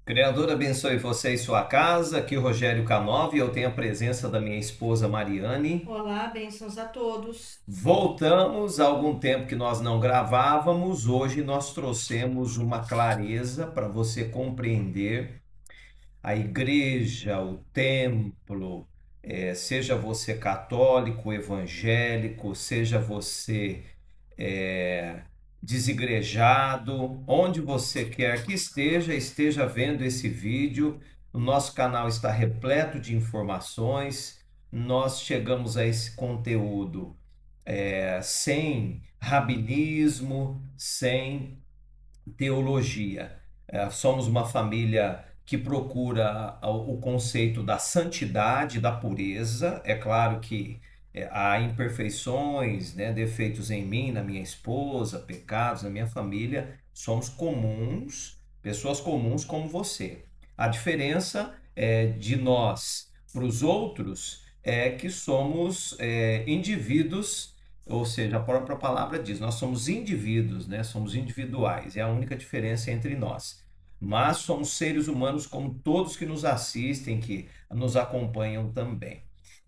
Criador abençoe você e sua casa. Aqui é o Rogério Canova e eu tenho a presença da minha esposa Mariane. Olá, bênçãos a todos. Voltamos há algum tempo que nós não gravávamos. Hoje nós trouxemos uma clareza para você compreender a igreja, o templo, seja você católico, evangélico, seja você é, desigrejado, onde você quer que esteja, esteja vendo esse vídeo. O nosso canal está repleto de informações. Nós chegamos a esse conteúdo sem rabinismo, sem teologia. Somos uma família que procura o conceito da santidade, da pureza. É claro que há imperfeições, né, defeitos em mim, na minha esposa, pecados na minha família. Somos comuns, pessoas comuns como você. A diferença de nós para os outros é que somos indivíduos, ou seja, a própria palavra diz, nós somos indivíduos, né? Somos individuais, é a única diferença entre nós. Mas somos seres humanos como todos que nos assistem, que nos acompanham também.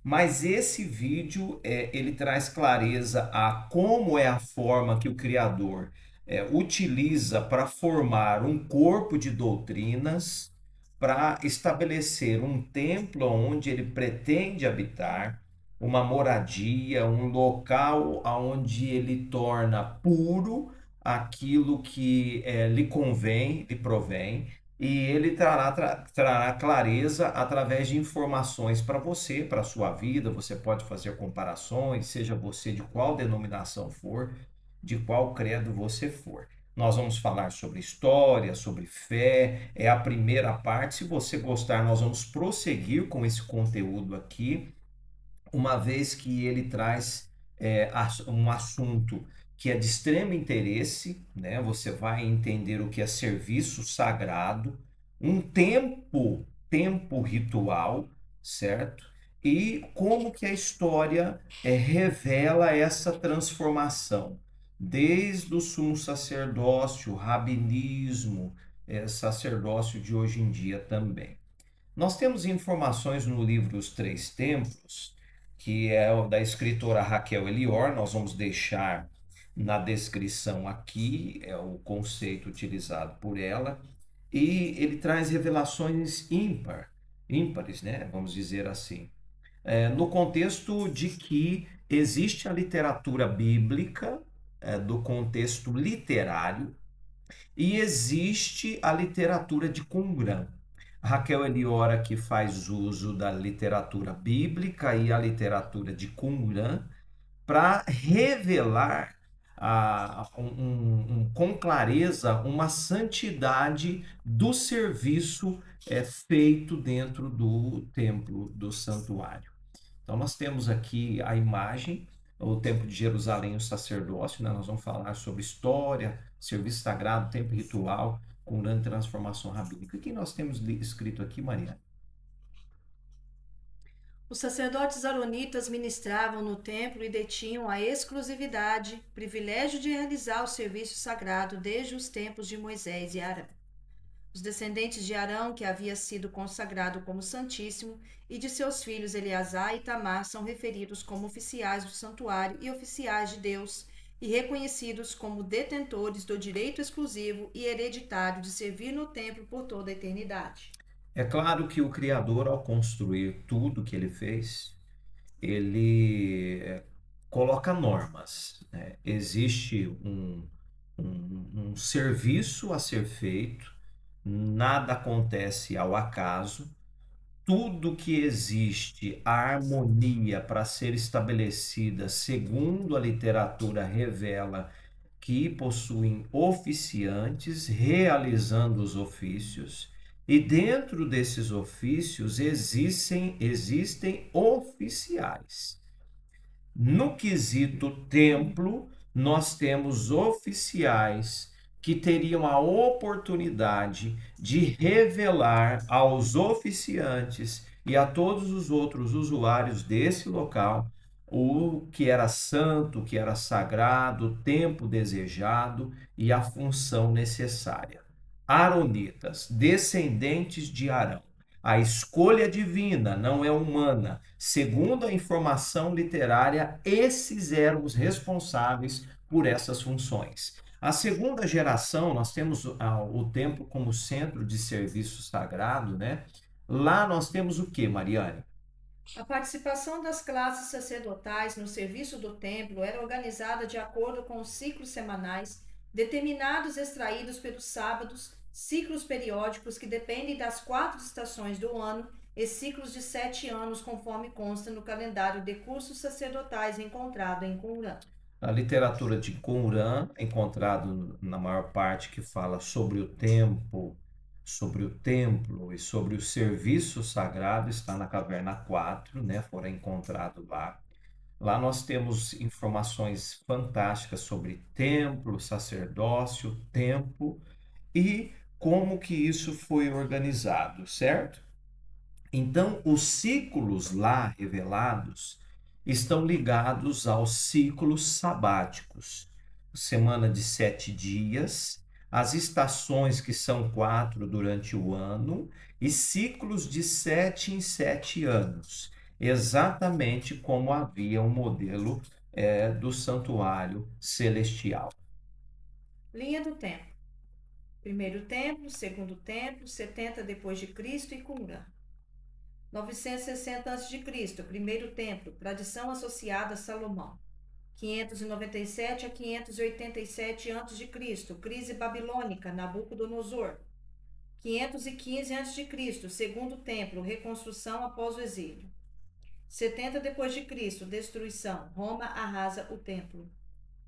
Mas esse vídeo, ele traz clareza a como é a forma que o Criador utiliza para formar um corpo de doutrinas, para estabelecer um templo onde ele pretende habitar, uma moradia, um local onde ele torna puro aquilo que lhe convém, lhe provém, e ele trará clareza através de informações para você, para a sua vida. Você pode fazer comparações, seja você de qual denominação for, de qual credo você for. Nós vamos falar sobre história, sobre fé, é a primeira parte. Se você gostar, nós vamos prosseguir com esse conteúdo aqui, uma vez que ele traz um assunto que é de extremo interesse, né? Você vai entender o que é serviço sagrado, um tempo ritual, certo? E como que a história revela essa transformação, desde o sumo sacerdócio, rabinismo, sacerdócio de hoje em dia também. Nós temos informações no livro Os Três Templos, que é da escritora Raquel Elior. Nós vamos deixar na descrição aqui, é o conceito utilizado por ela, e ele traz revelações ímpares, né? Vamos dizer assim. No contexto de que existe a literatura bíblica, do contexto literário, e existe a literatura de Qumran. Raquel Eliora que faz uso da literatura bíblica e a literatura de Qumran para revelar com clareza uma santidade do serviço feito dentro do templo, do santuário. Então, nós temos aqui a imagem, o Templo de Jerusalém, o sacerdócio, né? Nós vamos falar sobre história, serviço sagrado, tempo ritual, com grande transformação rabínica. O que nós temos escrito aqui, Maria? Os sacerdotes aronitas ministravam no templo e detinham a exclusividade, privilégio de realizar o serviço sagrado desde os tempos de Moisés e Arão. Os descendentes de Arão, que havia sido consagrado como Santíssimo, e de seus filhos Eleazar e Tamar são referidos como oficiais do santuário e oficiais de Deus, e reconhecidos como detentores do direito exclusivo e hereditário de servir no templo por toda a eternidade. É claro que o Criador, ao construir tudo que ele fez, ele coloca normas, né? Existe um serviço a ser feito, nada acontece ao acaso, tudo que existe, a harmonia para ser estabelecida, segundo a literatura revela, que possuem oficiantes realizando os ofícios, e dentro desses ofícios existem oficiais. No quesito templo, nós temos oficiais que teriam a oportunidade de revelar aos oficiantes e a todos os outros usuários desse local o que era santo, o que era sagrado, o tempo desejado e a função necessária. Aronitas, descendentes de Arão. A escolha divina não é humana. Segundo a informação literária, esses eram os responsáveis por essas funções. A segunda geração, nós temos o templo como centro de serviço sagrado, né? Lá nós temos o que, Mariane? A participação das classes sacerdotais no serviço do templo era organizada de acordo com os ciclos semanais, determinados e extraídos pelos sábados, ciclos periódicos que dependem das 4 estações do ano e ciclos de 7 anos, conforme consta no calendário de cursos sacerdotais encontrado em Qumran. A literatura de Qumran, encontrado na maior parte que fala sobre o tempo, sobre o templo e sobre o serviço sagrado, está na Caverna 4, né? Fora encontrado lá. Lá nós temos informações fantásticas sobre templo, sacerdócio, tempo e como que isso foi organizado, certo? Então, os ciclos lá revelados estão ligados aos ciclos sabáticos, semana de 7 dias, as estações que são 4 durante o ano e ciclos de 7 em 7 anos, exatamente como havia um modelo do santuário celestial. Linha do tempo. Primeiro templo, segundo templo, 70 depois de Cristo e Qumran. 960 a.C., primeiro templo, tradição associada a Salomão. 597 a 587 a.C., crise babilônica, Nabucodonosor. 515 a.C., segundo templo, reconstrução após o exílio. 70 depois de Cristo, destruição, Roma arrasa o templo.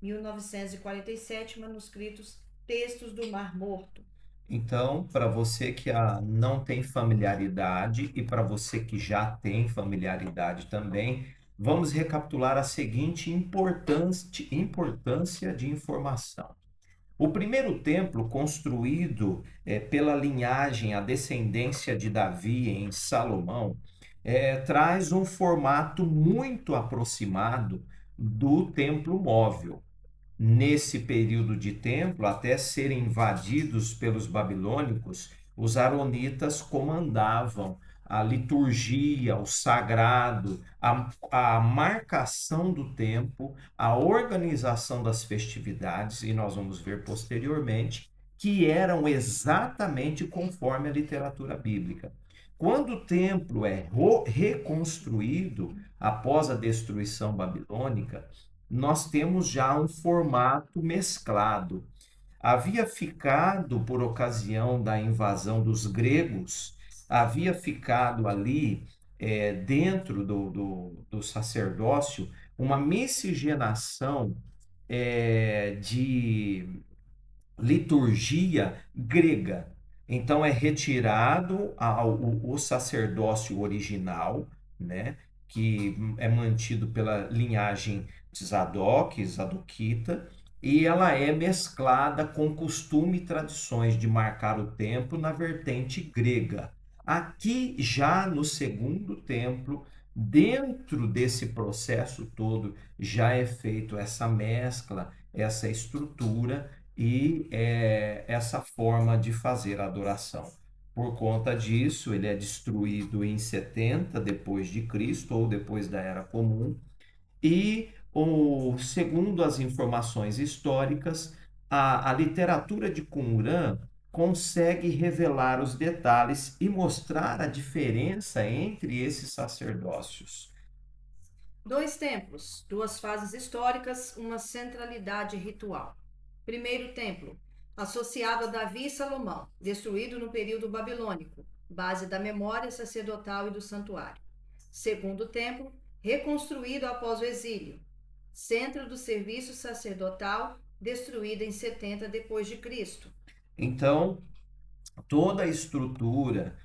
1947, manuscritos, textos do Mar Morto. Então, para você que não tem familiaridade e para você que já tem familiaridade também, vamos recapitular a seguinte importância de informação. O primeiro templo, construído pela linhagem, a descendência de Davi em Salomão, traz um formato muito aproximado do templo móvel. Nesse período de templo, até serem invadidos pelos babilônicos, os aronitas comandavam a liturgia, o sagrado, a marcação do tempo, a organização das festividades, e nós vamos ver posteriormente que eram exatamente conforme a literatura bíblica. Quando o templo é reconstruído após a destruição babilônica, nós temos já um formato mesclado. Havia ficado, por ocasião da invasão dos gregos, havia ficado ali, dentro do sacerdócio, uma miscigenação de liturgia grega. Então é retirado o sacerdócio original, né, que é mantido pela linhagem de Zadok, Zadoquita, e ela é mesclada com costume e tradições de marcar o templo na vertente grega. Aqui já no segundo templo, dentro desse processo todo, já é feito essa mescla, essa estrutura e essa forma de fazer a adoração. Por conta disso, ele é destruído em 70 depois de Cristo ou depois da Era Comum e, segundo as informações históricas, a literatura de Qumran consegue revelar os detalhes e mostrar a diferença entre esses sacerdócios. 2 templos, 2 fases históricas, uma centralidade ritual. Primeiro templo, associado a Davi e Salomão, destruído no período babilônico, base da memória sacerdotal e do santuário. Segundo templo, reconstruído após o exílio, centro do serviço sacerdotal, destruído em 70 depois de Cristo. Então, toda a estrutura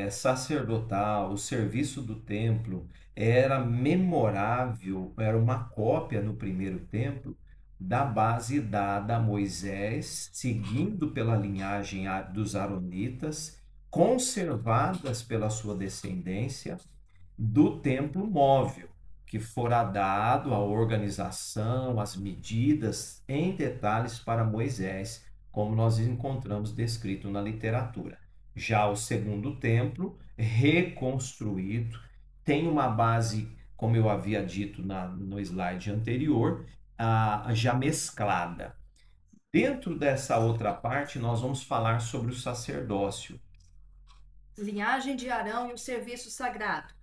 sacerdotal, o serviço do templo era memorável, era uma cópia no primeiro templo da base dada a Moisés, seguindo pela linhagem dos Aronitas, conservadas pela sua descendência, do templo móvel, que fora dado a organização, as medidas em detalhes para Moisés, como nós encontramos descrito na literatura. Já o segundo templo, reconstruído, tem uma base, como eu havia dito no slide anterior, já mesclada. Dentro dessa outra parte, nós vamos falar sobre o sacerdócio. Linhagem de Arão e o serviço sagrado.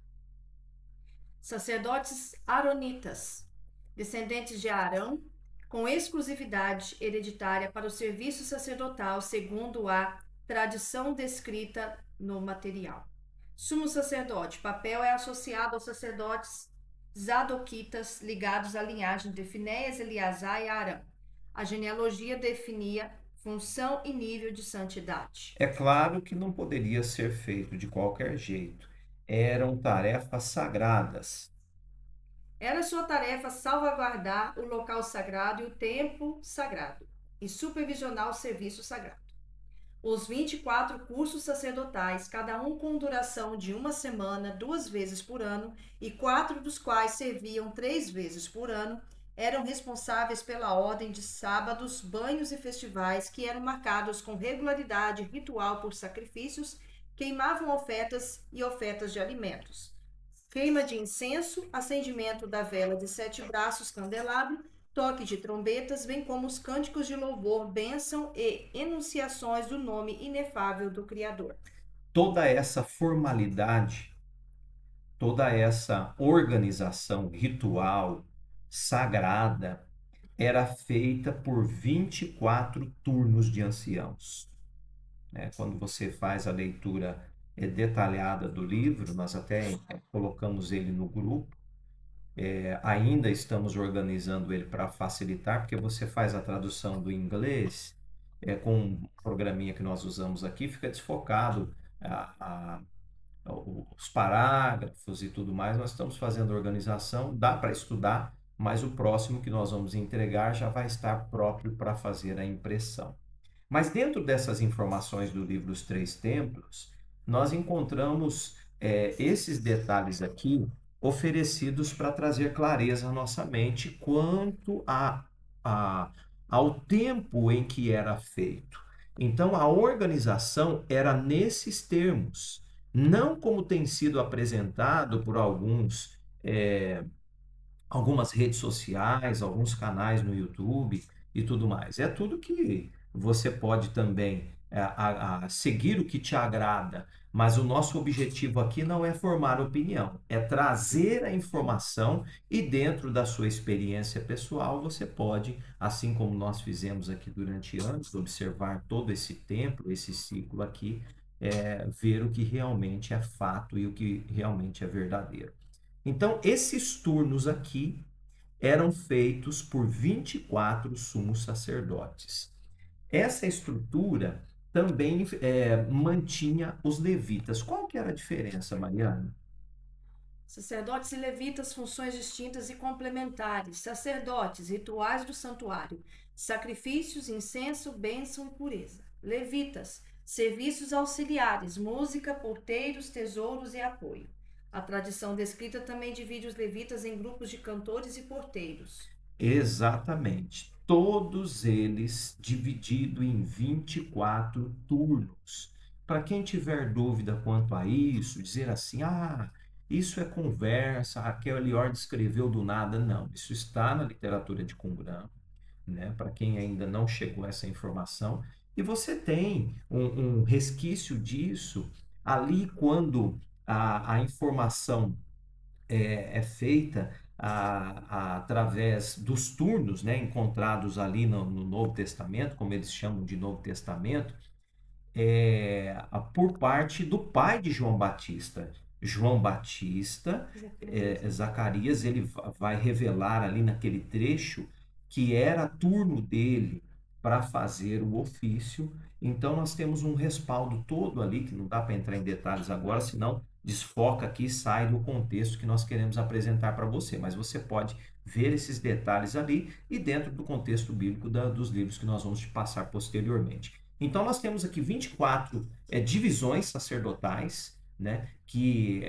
Sacerdotes aronitas, descendentes de Arão, com exclusividade hereditária para o serviço sacerdotal, segundo a tradição descrita no material. Sumo sacerdote, papel é associado aos sacerdotes zadoquitas ligados à linhagem de Finéias, Eleazar e Arão. A genealogia definia função e nível de santidade. É claro que não poderia ser feito de qualquer jeito. Eram tarefas sagradas. Era sua tarefa salvaguardar o local sagrado e o templo sagrado e supervisionar o serviço sagrado. Os 24 cursos sacerdotais, cada um com duração de uma semana, 2 vezes por ano, e 4 dos quais serviam 3 vezes por ano, eram responsáveis pela ordem de sábados, banhos e festivais que eram marcados com regularidade ritual por sacrifícios, queimavam ofertas e ofertas de alimentos. Queima de incenso, acendimento da vela de 7 braços, candelabro, toque de trombetas, bem como os cânticos de louvor, bênção e enunciações do nome inefável do Criador. Toda essa formalidade, toda essa organização ritual, sagrada, era feita por 24 turnos de anciãos. Quando você faz a leitura detalhada do livro, nós até colocamos ele no grupo, ainda estamos organizando ele para facilitar, porque você faz a tradução do inglês, com um programinha que nós usamos aqui, fica desfocado a, os parágrafos e tudo mais. Nós estamos fazendo a organização, dá para estudar, mas o próximo que nós vamos entregar já vai estar próprio para fazer a impressão. Mas dentro dessas informações do livro Os Três Templos, nós encontramos esses detalhes aqui oferecidos para trazer clareza à nossa mente quanto a, ao tempo em que era feito. Então, a organização era nesses termos, não como tem sido apresentado por algumas redes sociais, alguns canais no YouTube e tudo mais. É tudo que você pode também seguir o que te agrada, mas o nosso objetivo aqui não é formar opinião, é trazer a informação e dentro da sua experiência pessoal você pode, assim como nós fizemos aqui durante anos, observar todo esse templo, esse ciclo aqui, ver o que realmente é fato e o que realmente é verdadeiro. Então, esses turnos aqui eram feitos por 24 sumos sacerdotes. Essa estrutura também mantinha os levitas. Qual que era a diferença, Mariana? Sacerdotes e levitas, funções distintas e complementares. Sacerdotes, rituais do santuário, sacrifícios, incenso, bênção e pureza. Levitas, serviços auxiliares, música, porteiros, tesouros e apoio. A tradição descrita também divide os levitas em grupos de cantores e porteiros. Exatamente. Todos eles divididos em 24 turnos. Para quem tiver dúvida quanto a isso, dizer assim, isso é conversa, Raquel Eliord escreveu do nada. Não, isso está na literatura de Qumran, né? Para quem ainda não chegou a essa informação. E você tem um resquício disso ali quando a informação é feita através dos turnos, né, encontrados ali no Novo Testamento, como eles chamam de Novo Testamento, por parte do pai de João Batista. João Batista, Zacarias, ele vai revelar ali naquele trecho que era turno dele para fazer o ofício. Então nós temos um respaldo todo ali, que não dá para entrar em detalhes agora, senão desfoca aqui e sai do contexto que nós queremos apresentar para você. Mas você pode ver esses detalhes ali e dentro do contexto bíblico dos livros que nós vamos te passar posteriormente. Então, nós temos aqui 24 divisões sacerdotais, né, que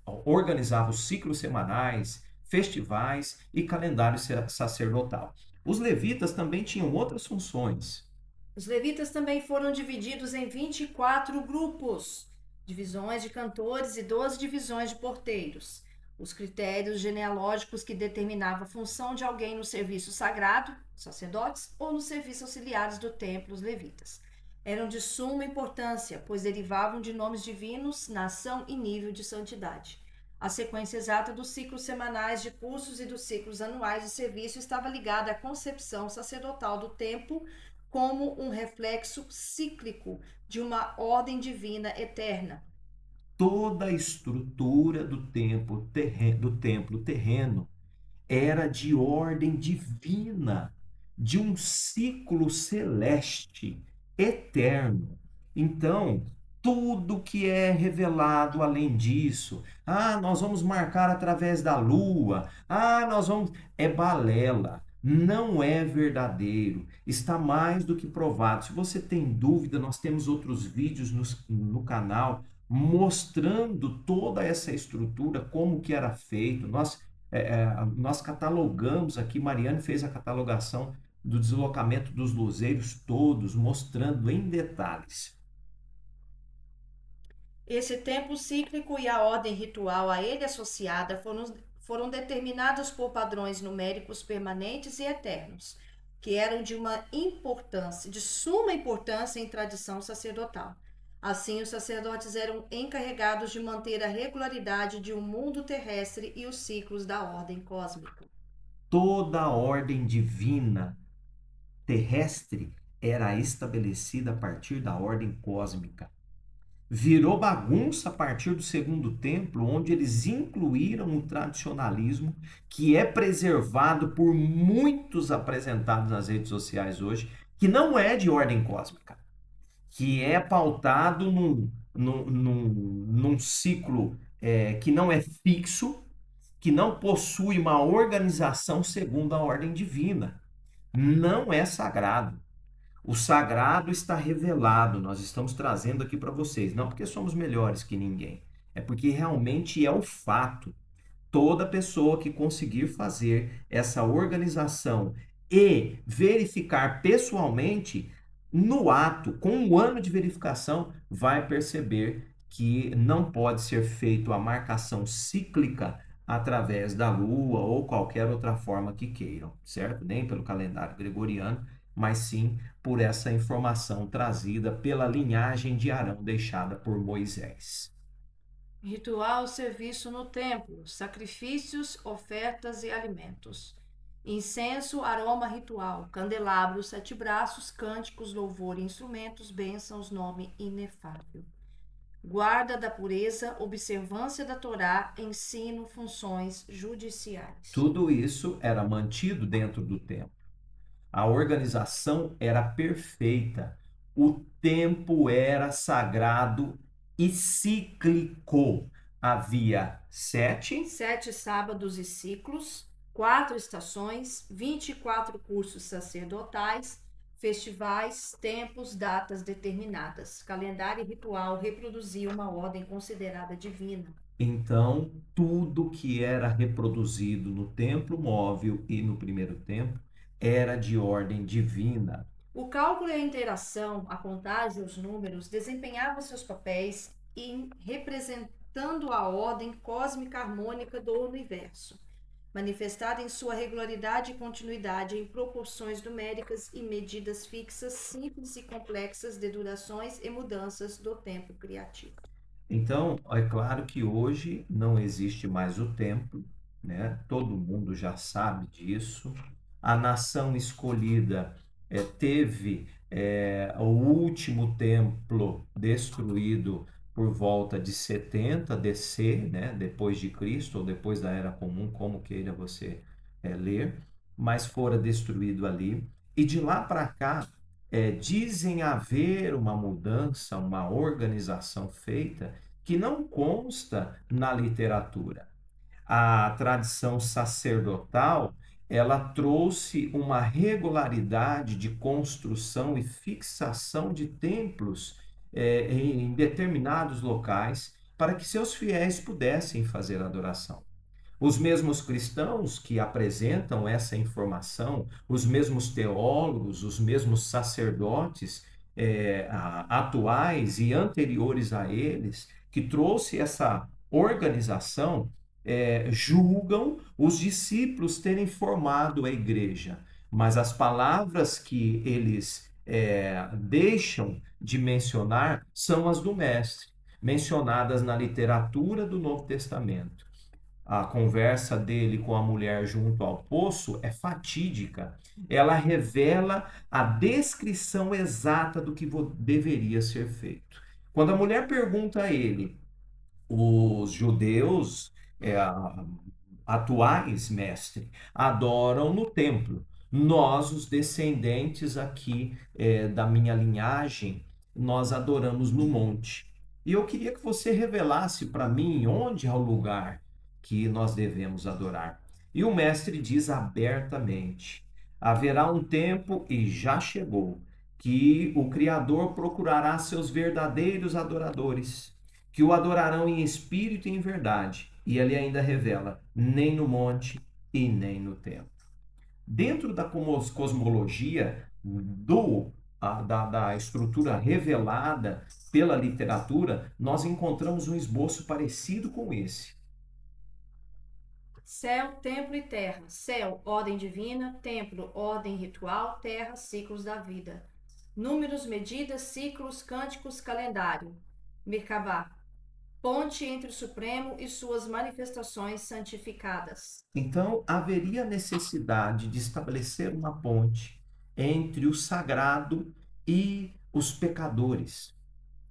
organizavam os ciclos semanais, festivais e calendário sacerdotal. Os levitas também tinham outras funções. Os levitas também foram divididos em 24 grupos, divisões de cantores e 12 divisões de porteiros. Os critérios genealógicos que determinavam a função de alguém no serviço sagrado, sacerdotes, ou nos serviços auxiliares do templo, os levitas, eram de suma importância, pois derivavam de nomes divinos, nação e nível de santidade. A sequência exata dos ciclos semanais de cursos e dos ciclos anuais de serviço estava ligada à concepção sacerdotal do tempo como um reflexo cíclico de uma ordem divina eterna. Toda a estrutura do templo terreno era de ordem divina, de um ciclo celeste eterno. Então, tudo que é revelado além disso, nós vamos marcar através da lua, nós vamos. É balela, não é verdadeiro, está mais do que provado. Se você tem dúvida, nós temos outros vídeos no canal mostrando toda essa estrutura, como que era feito. Nós catalogamos aqui, Mariane fez a catalogação do deslocamento dos luzeiros todos, mostrando em detalhes. Esse tempo cíclico e a ordem ritual a ele associada foram determinados por padrões numéricos permanentes e eternos, que eram de uma importância, de suma importância em tradição sacerdotal. Assim, os sacerdotes eram encarregados de manter a regularidade de um mundo terrestre e os ciclos da ordem cósmica. Toda a ordem divina terrestre era estabelecida a partir da ordem cósmica. Virou bagunça a partir do segundo templo, onde eles incluíram o tradicionalismo, que é preservado por muitos apresentados nas redes sociais hoje, que não é de ordem cósmica, que é pautado num ciclo que não é fixo, que não possui uma organização segundo a ordem divina. Não é sagrado. O sagrado está revelado, nós estamos trazendo aqui para vocês, não porque somos melhores que ninguém, é porque realmente é o fato. Toda pessoa que conseguir fazer essa organização e verificar pessoalmente, no ato, com um ano de verificação, vai perceber que não pode ser feito a marcação cíclica através da lua ou qualquer outra forma que queiram, certo? Nem pelo calendário gregoriano, mas sim por essa informação trazida pela linhagem de Arão deixada por Moisés. Ritual serviço no templo, sacrifícios, ofertas e alimentos. Incenso, aroma ritual, candelabro, sete braços, cânticos, louvor, instrumentos, bênçãos, nome inefável. Guarda da pureza, observância da Torá, ensino, funções judiciais. Tudo isso era mantido dentro do templo. A organização era perfeita. O tempo era sagrado e cíclico. Havia sete sábados e ciclos, 4 estações, 24 cursos sacerdotais, festivais, tempos, datas determinadas. Calendário ritual reproduzia uma ordem considerada divina. Então, tudo que era reproduzido no templo móvel e no primeiro templo era de ordem divina. O cálculo e a interação, a contagem e os números desempenhavam seus papéis em representando a ordem cósmica harmônica do universo, manifestada em sua regularidade e continuidade em proporções numéricas e medidas fixas, simples e complexas de durações e mudanças do tempo criativo. Então, é claro que hoje não existe mais o templo, né? Todo mundo já sabe disso. A nação escolhida teve o último templo destruído por volta de 70 DC, né? Depois de Cristo ou depois da Era Comum, como queira você ler, mas fora destruído ali. E de lá para cá, dizem haver uma mudança, uma organização feita que não consta na literatura. A tradição sacerdotal, ela trouxe uma regularidade de construção e fixação de templos em determinados locais para que seus fiéis pudessem fazer adoração. Os mesmos cristãos que apresentam essa informação, os mesmos teólogos, os mesmos sacerdotes atuais e anteriores a eles, que trouxe essa organização, julgam os discípulos terem formado a igreja, mas as palavras que eles deixam de mencionar são as do Mestre, mencionadas na literatura do Novo Testamento. A conversa dele com a mulher junto ao poço é fatídica. Ela revela a descrição exata do que deveria ser feito. Quando a mulher pergunta a ele, os judeus atuais, mestre, adoram no templo. Nós, os descendentes aqui da minha linhagem, nós adoramos no monte. E eu queria que você revelasse para mim onde é o lugar que nós devemos adorar. E o mestre diz abertamente: haverá um tempo, e já chegou, que o Criador procurará seus verdadeiros adoradores, que o adorarão em espírito e em verdade. E ele ainda revela: nem no monte e nem no templo. Dentro da cosmologia da estrutura revelada pela literatura, nós encontramos um esboço parecido com esse. Céu, templo e terra. Céu, ordem divina. Templo, ordem ritual. Terra, ciclos da vida. Números, medidas, ciclos, cânticos, calendário. Merkabah, ponte entre o Supremo e suas manifestações santificadas. Então, haveria necessidade de estabelecer uma ponte entre o sagrado e os pecadores,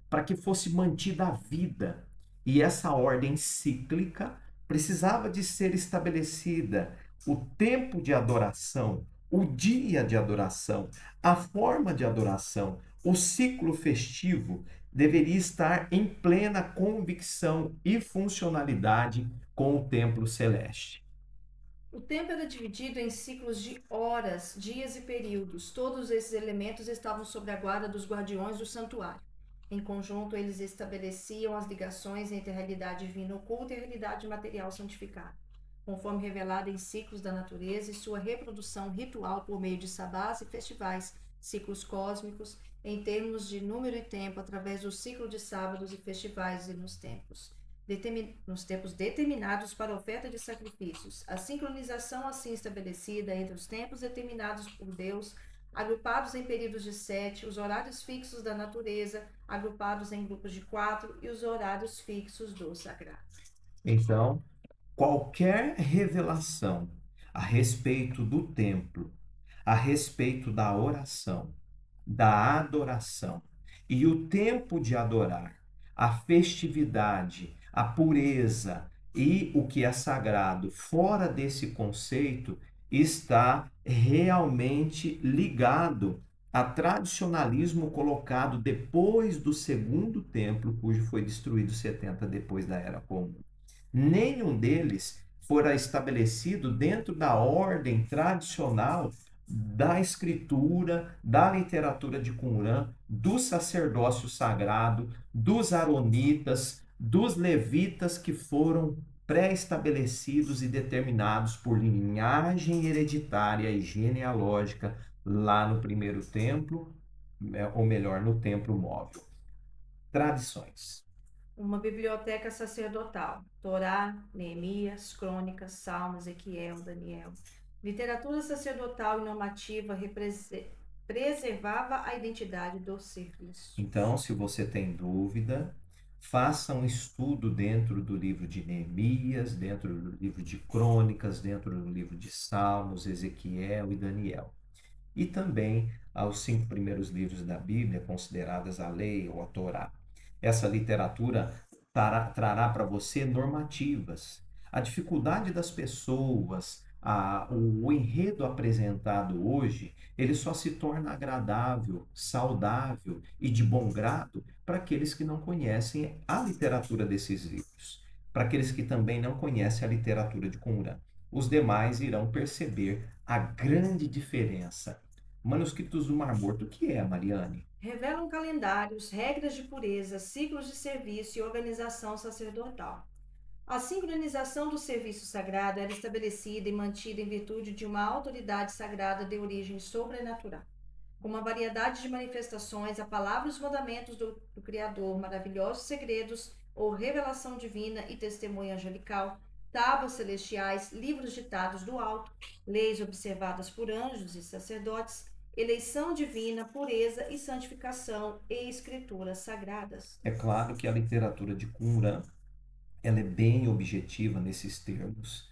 para que fosse mantida a vida. E essa ordem cíclica precisava de ser estabelecida. O tempo de adoração, o dia de adoração, a forma de adoração, o ciclo festivo deveria estar em plena convicção e funcionalidade com o templo celeste. O tempo era dividido em ciclos de horas, dias e períodos. Todos esses elementos estavam sob a guarda dos guardiões do santuário. Em conjunto, eles estabeleciam as ligações entre a realidade divina oculta e a realidade material santificada, conforme revelada em ciclos da natureza e sua reprodução ritual por meio de sabás e festivais, ciclos cósmicos, em termos de número e tempo, através do ciclo de sábados e festivais e nos tempos determinados para a oferta de sacrifícios. A sincronização assim estabelecida entre os tempos determinados por Deus, agrupados em períodos de 7, os horários fixos da natureza, agrupados em grupos de 4, e os horários fixos do sagrado. Então, qualquer revelação a respeito do templo, a respeito da oração, da adoração e o tempo de adorar, a festividade, a pureza e o que é sagrado, fora desse conceito, está realmente ligado a tradicionalismo colocado depois do segundo templo, cujo foi destruído 70 depois da Era Comum. Nenhum deles fora estabelecido dentro da ordem tradicional da escritura, da literatura de Qumran, do sacerdócio sagrado, dos aronitas, dos levitas que foram pré-estabelecidos e determinados por linhagem hereditária e genealógica lá no primeiro templo, ou melhor, no templo móvel. Tradições. Uma biblioteca sacerdotal. Torá, Neemias, Crônicas, Salmos, Ezequiel, Daniel. Literatura sacerdotal e normativa preservava a identidade do serviço. Então, se você tem dúvida, faça um estudo dentro do livro de Neemias, dentro do livro de Crônicas, dentro do livro de Salmos, Ezequiel e Daniel. E também aos 5 primeiros livros da Bíblia, consideradas a lei ou a Torá. Essa literatura trará para você normativas. A dificuldade das pessoas, o enredo apresentado hoje, ele só se torna agradável, saudável e de bom grado para aqueles que não conhecem a literatura desses livros, para aqueles que também não conhecem a literatura de Qumran. Os demais irão perceber a grande diferença. Manuscritos do Mar Morto, o que é, Mariane? Revelam calendários, regras de pureza, ciclos de serviço e organização sacerdotal. A sincronização do serviço sagrado era estabelecida e mantida em virtude de uma autoridade sagrada de origem sobrenatural, com uma variedade de manifestações, a palavra e os mandamentos do Criador, maravilhosos segredos ou revelação divina e testemunho angelical, tábuas celestiais, livros ditados do alto, leis observadas por anjos e sacerdotes, eleição divina, pureza e santificação e escrituras sagradas. É claro que a literatura de Qumran, ela é bem objetiva nesses termos,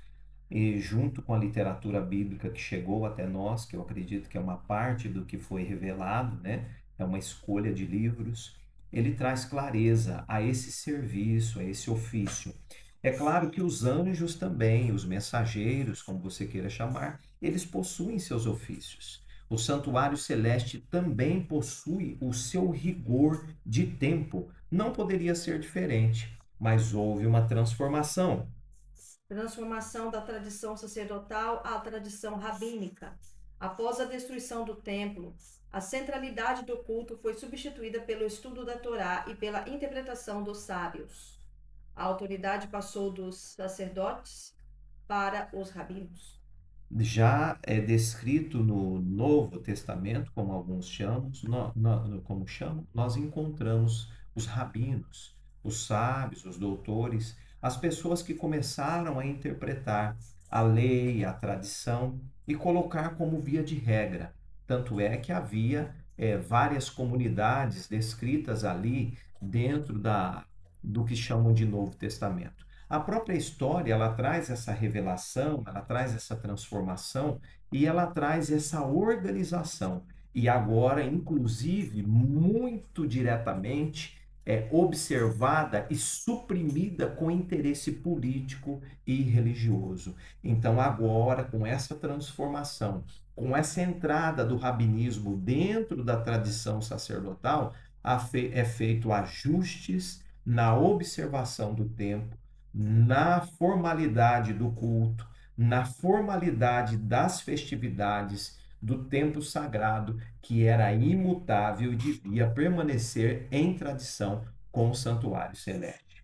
e junto com a literatura bíblica que chegou até nós, que eu acredito que é uma parte do que foi revelado, né? É uma escolha de livros, ele traz clareza a esse serviço, a esse ofício. É claro que os anjos também, os mensageiros, como você queira chamar, eles possuem seus ofícios. O santuário celeste também possui o seu rigor de tempo. Não poderia ser diferente, mas houve uma transformação. Transformação da tradição sacerdotal à tradição rabínica. Após a destruição do templo, a centralidade do culto foi substituída pelo estudo da Torá e pela interpretação dos sábios. A autoridade passou dos sacerdotes para os rabinos. Já é descrito no Novo Testamento, como alguns chamam, nós encontramos os rabinos, os sábios, os doutores, as pessoas que começaram a interpretar a lei, a tradição e colocar como via de regra. Tanto é que havia várias comunidades descritas ali dentro do que chamam de Novo Testamento. A própria história, ela traz essa revelação, ela traz essa transformação e ela traz essa organização. E agora, inclusive, muito diretamente, é observada e suprimida com interesse político e religioso. Então, agora, com essa transformação, com essa entrada do rabinismo dentro da tradição sacerdotal, é feito ajustes na observação do tempo, na formalidade do culto, na formalidade das festividades, do tempo sagrado, que era imutável e devia permanecer em tradição com o santuário celeste.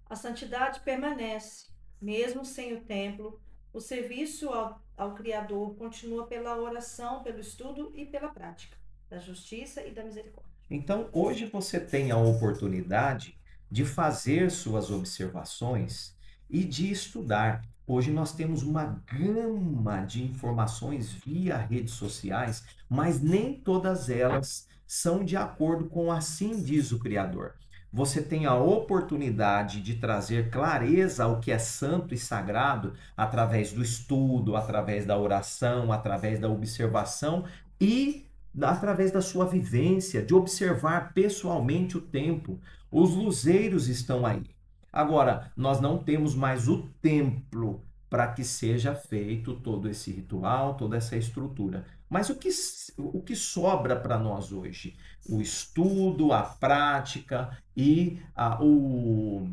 A santidade permanece, mesmo sem o templo. O serviço ao Criador continua pela oração, pelo estudo e pela prática da justiça e da misericórdia. Então, hoje você tem a oportunidade de fazer suas observações e de estudar. Hoje nós temos uma gama de informações via redes sociais, mas nem todas elas são de acordo com assim diz o Criador. Você tem a oportunidade de trazer clareza ao que é santo e sagrado através do estudo, através da oração, através da observação e através da sua vivência, de observar pessoalmente o tempo. Os luzeiros estão aí. Agora, nós não temos mais o templo para que seja feito todo esse ritual, toda essa estrutura. Mas o que sobra para nós hoje? O estudo, a prática e o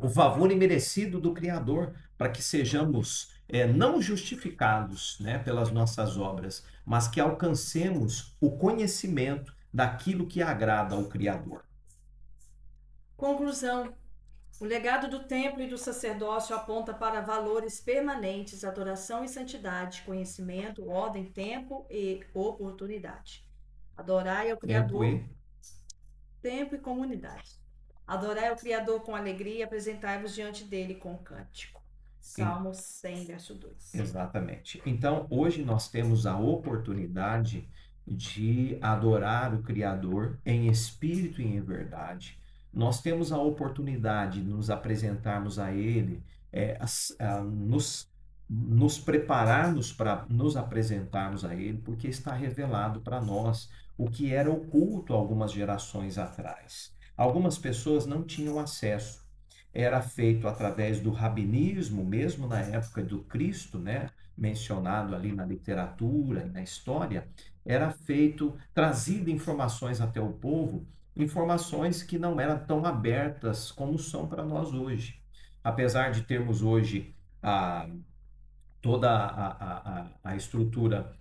favor imerecido do Criador para que sejamos não justificados, né, pelas nossas obras, mas que alcancemos o conhecimento daquilo que agrada ao Criador. Conclusão. O legado do templo e do sacerdócio aponta para valores permanentes, adoração e santidade, conhecimento, ordem, tempo e oportunidade. Adorai ao Criador, tempo e comunidade. Adorai ao Criador com alegria e apresentai-vos diante dele com cântico. Salmo 100, verso 2. Exatamente. Então, hoje nós temos a oportunidade de adorar o Criador em espírito e em verdade. Nós temos a oportunidade de nos apresentarmos a Ele, nos prepararmos para nos apresentarmos a Ele, porque está revelado para nós o que era oculto algumas gerações atrás. Algumas pessoas não tinham acesso, era feito através do rabinismo, mesmo na época do Cristo, né? Mencionado ali na literatura e na história, era feito, trazido informações até o povo, informações que não eram tão abertas como são para nós hoje. Apesar de termos hoje toda a estrutura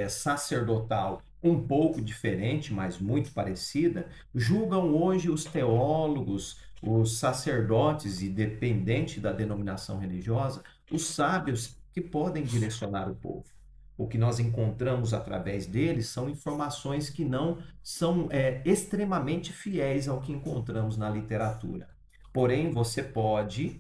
sacerdotal um pouco diferente, mas muito parecida, julgam hoje os teólogos, os sacerdotes, independente da denominação religiosa, os sábios que podem direcionar o povo. O que nós encontramos através deles são informações que não são extremamente fiéis ao que encontramos na literatura. Porém, você pode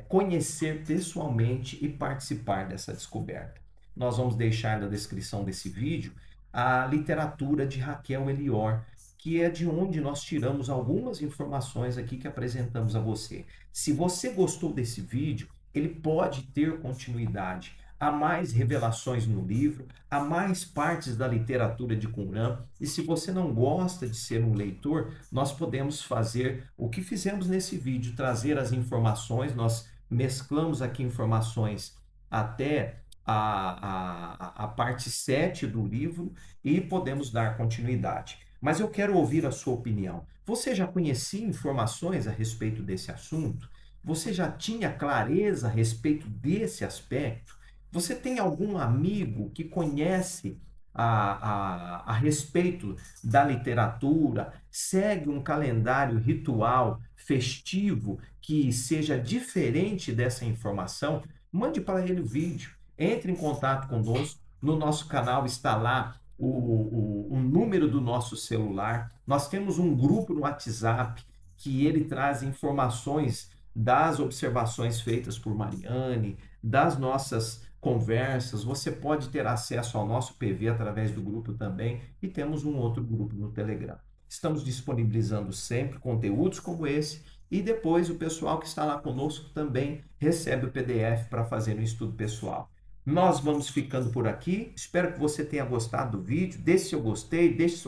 conhecer pessoalmente e participar dessa descoberta. Nós vamos deixar na descrição desse vídeo a literatura de Raquel Elior, que é de onde nós tiramos algumas informações aqui que apresentamos a você. Se você gostou desse vídeo, ele pode ter continuidade. Há mais revelações no livro, há mais partes da literatura de Qumran, e se você não gosta de ser um leitor, nós podemos fazer o que fizemos nesse vídeo, trazer as informações, nós mesclamos aqui informações até a parte 7 do livro e podemos dar continuidade. Mas eu quero ouvir a sua opinião. Você já conhecia informações a respeito desse assunto? Você já tinha clareza a respeito desse aspecto? Você tem algum amigo que conhece a respeito da literatura, segue um calendário ritual festivo que seja diferente dessa informação? Mande para ele o vídeo. Entre em contato conosco. No nosso canal está lá o número do nosso celular. Nós temos um grupo no WhatsApp que ele traz informações das observações feitas por Mariane, das nossas conversas. Você pode ter acesso ao nosso PV através do grupo também e temos um outro grupo no Telegram. Estamos disponibilizando sempre conteúdos como esse e depois o pessoal que está lá conosco também recebe o PDF para fazer um estudo pessoal. Nós vamos ficando por aqui. Espero que você tenha gostado do vídeo. Deixe seu gostei, deixe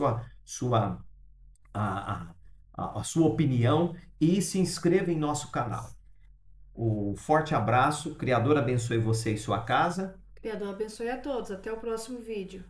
a, a sua opinião e se inscreva em nosso canal. Um forte abraço. Criador abençoe você e sua casa. Criador abençoe a todos. Até o próximo vídeo.